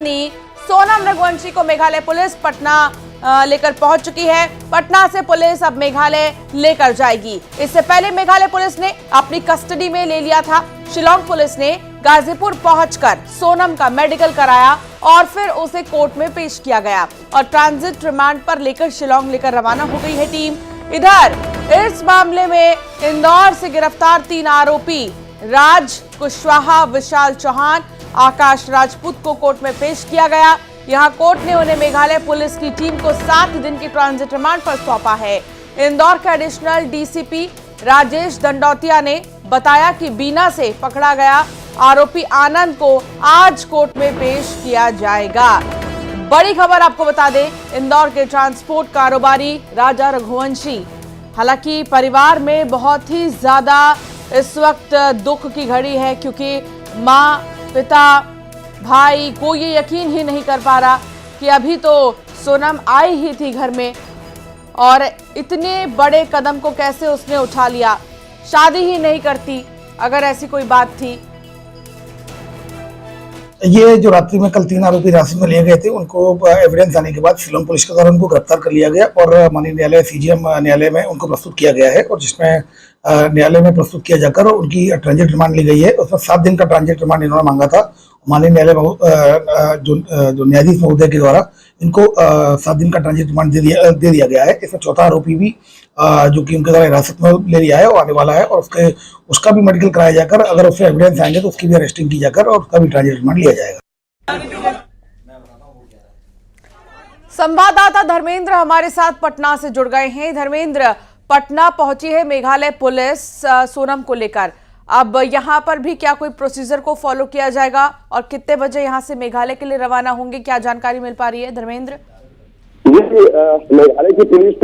सोनम रघुवंशी को मेघालय पुलिस पटना लेकर पहुंच चुकी है। पटना से पुलिस अब मेघालय लेकर जाएगी। इससे पहले मेघालय पुलिस ने अपनी कस्टडी में ले लिया था। शिलांग पुलिस ने गाजीपुर पहुंचकर सोनम का मेडिकल कराया और फिर उसे कोर्ट में पेश किया गया और ट्रांजिट रिमांड पर लेकर शिलांग लेकर रवाना हो गई है टीम। इधर इस मामले में इंदौर से गिरफ्तार 3 आरोपी राज कुशवाहा, विशाल चौहान, आकाश राजपूत को कोर्ट में पेश किया गया। यहां कोर्ट ने उन्हें मेघालय पुलिस की टीम को 7 दिन की ट्रांजिट रिमांड पर सौंपा है। इंदौर के एडिशनल डीसीपी राजेश दंडौतिया ने बताया कि बीना से पकड़ा गया आरोपी आनंद को आज कोर्ट में पेश किया जाएगा। बड़ी खबर आपको बता दें, इंदौर के ट्रांसपोर्ट कारोबारी राजा रघुवंशी, हालांकि परिवार में बहुत ही ज्यादा इस वक्त दुख की घड़ी है, क्योंकि माँ, पिता, भाई कोई ये यकीन ही नहीं कर पा रहा कि अभी तो सोनम आई ही थी घर में और इतने बड़े कदम को कैसे उसने उठा लिया। शादी ही नहीं करती अगर ऐसी कोई बात थी। ये जो रात्रि में कल 3 आरोपी हिरासत में लिए गए थे, उनको एविडेंस आने के बाद शिलांग पुलिस के द्वारा उनको गिरफ्तार कर लिया गया और माननीय न्यायालय सीजीएम न्यायालय में उनको प्रस्तुत किया गया है और जिसमें न्यायालय में प्रस्तुत किया जाकर उनकी ट्रांजिट रिमांड ली गई है। उसमें 7 दिन का ट्रांजिट रिमांड इन्होंने मांगा था। माननीय न्यायालय जो न्यायाधीश महोदय के द्वारा इनको 7 दिन का ट्रांजिट रिमांड दे दिया गया है। इसमें चौथा आरोपी भी जो कि उनके द्वारा हिरासत में ले लिया है और आने वाला है और उसका भी मेडिकल कराया जाकर अगर उससे एविडेंस आएंगे तो उसकी भी अरेस्टिंग की जाकर और उसका भी ट्रांजिट रिमांड लिया जाएगा। संवाददाता धर्मेंद्र हमारे साथ पटना से जुड़ गए हैं। धर्मेंद्र, पटना पहुंची है मेघालय पुलिस सोनम को लेकर। अब यहां पर भी क्या कोई प्रोसीजर को फॉलो किया जाएगा और कितने बजे यहां से मेघालय के लिए रवाना होंगे, क्या जानकारी मिल पा रही है धर्मेंद्र? मेघालय की पुलिस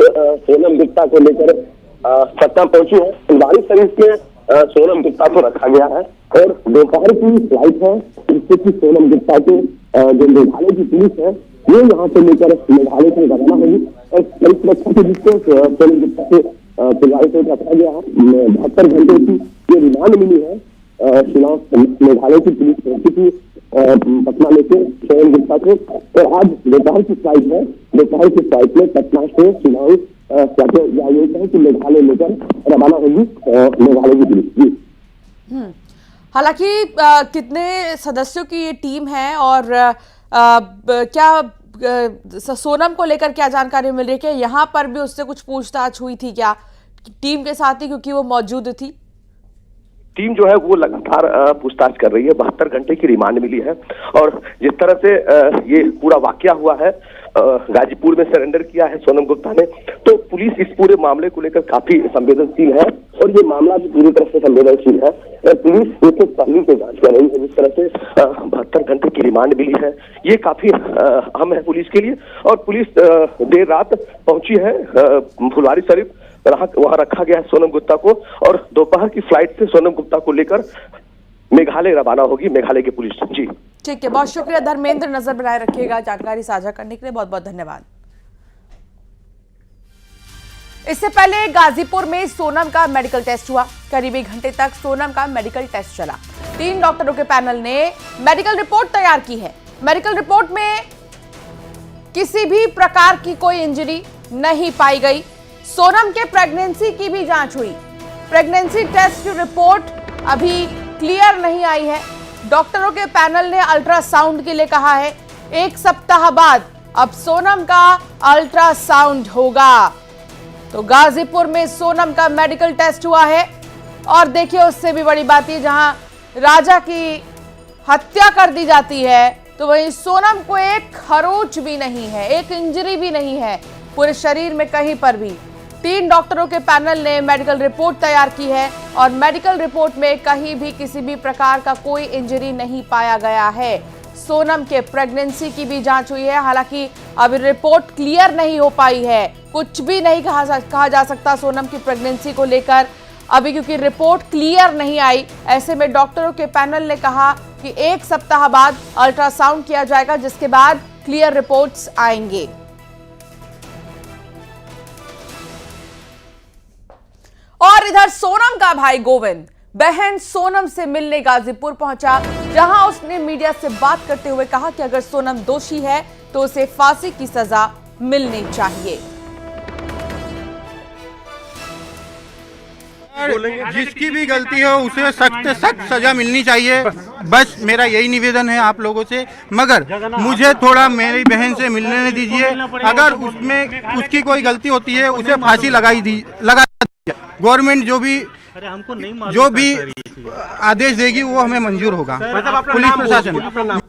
सोनम गुप्ता को लेकर पटना पहुंची है। फुलवारी शरीफ में सोनम गुप्ता को रखा गया है और दोपहर की फ्लाइट है जिससे कि सोनम गुप्ता को जो मेघालय की पुलिस है ये यहाँ से लेकर मेघालय से रवाना होगी और कड़ी सुरक्षा के जिसको सोनम गुप्ता से फुलवारी शरीफ रखा गया है। 72 घंटे की ये रिमांड मिली है। मेघालय की पुलिस पहुंची थी पटना लेके सोनम गुप्ता को और आज दोपहर की फ्लाइट है। दोपहर की फ्लाइट में पटना से शिलांग कि मेघालय लेकर रवाना होगी मेघालय की पुलिस। हालांकि कितने सदस्यों की ये टीम है और क्या सोनम को लेकर क्या जानकारी मिल रही है कि यहाँ पर भी उससे कुछ पूछताछ हुई थी क्या टीम के साथ ही, क्योंकि वो मौजूद थी? टीम जो है वो लगातार पूछताछ कर रही है। 72 घंटे की रिमांड मिली है और जिस तरह से ये पूरा वाकया हुआ है, गाजीपुर में सरेंडर किया है सोनम गुप्ता ने, तो पुलिस इस पूरे मामले को लेकर काफी संवेदनशील है और ये मामला भी पूरी तरह से संवेदनशील है। पुलिस एक पहलू की जांच कर रही है। जिस तरह से 72 घंटे की रिमांड मिली है ये काफी अहम है पुलिस के लिए और पुलिस देर रात पहुंची है फुलवारी शरीफ, वहां रखा गया है सोनम गुप्ता को और दोपहर की फ्लाइट से सोनम गुप्ता को लेकर मेघालय रवाना होगी मेघालय की पुलिस। जी ठीक है, बहुत शुक्रिया धर्मेंद्र, नजर बनाए रखिएगा। जानकारी साझा करने के लिए बहुत बहुत धन्यवाद। इससे पहले गाजीपुर में सोनम का मेडिकल टेस्ट हुआ। करीब 1 घंटे तक सोनम का मेडिकल टेस्ट चला। 3 डॉक्टरों के पैनल ने मेडिकल रिपोर्ट तैयार की है। मेडिकल रिपोर्ट में किसी भी प्रकार की कोई इंजरी नहीं पाई गई। सोनम के प्रेगनेंसी की भी जांच हुई। प्रेगनेंसी टेस्ट की रिपोर्ट अभी क्लियर नहीं आई है। डॉक्टरों के पैनल ने अल्ट्रासाउंड के लिए कहा है। 1 सप्ताह बाद अब सोनम का अल्ट्रासाउंड होगा। तो गाजीपुर में सोनम का मेडिकल टेस्ट हुआ है और देखिए उससे भी बड़ी बात है, जहां राजा की हत्या कर दी जाती है तो वहीं सोनम को एक खरोच भी नहीं है, एक इंजरी भी नहीं है पूरे शरीर में कहीं पर भी। 3 डॉक्टरों के पैनल ने मेडिकल रिपोर्ट तैयार की है और मेडिकल रिपोर्ट में कहीं भी किसी भी प्रकार का कोई इंजरी नहीं पाया गया है। सोनम के प्रेगनेंसी की भी जांच हुई है। हालांकि अभी रिपोर्ट क्लियर नहीं हो पाई है, कुछ भी नहीं कहा जा सकता सोनम की प्रेगनेंसी को लेकर अभी, क्योंकि रिपोर्ट क्लियर नहीं आई। ऐसे में डॉक्टरों के पैनल ने कहा कि 1 सप्ताह बाद अल्ट्रासाउंड किया जाएगा, जिसके बाद क्लियर रिपोर्ट्स आएंगे। और इधर सोनम का भाई गोविंद बहन सोनम से मिलने गाजीपुर पहुंचा, जहां उसने मीडिया से बात करते हुए कहा कि अगर सोनम दोषी है तो उसे फांसी की सजा मिलनी चाहिए। जिसकी भी गलती हो उसे सख्त से सख्त सजा मिलनी चाहिए, बस मेरा यही निवेदन है आप लोगों से। मगर मुझे थोड़ा मेरी बहन से मिलने दीजिए, अगर उसमें उसकी कोई गलती होती है उसे फांसी लगा दीजिए। गवर्नमेंट जो भी आदेश देगी वो हमें मंजूर होगा। पुलिस प्रशासन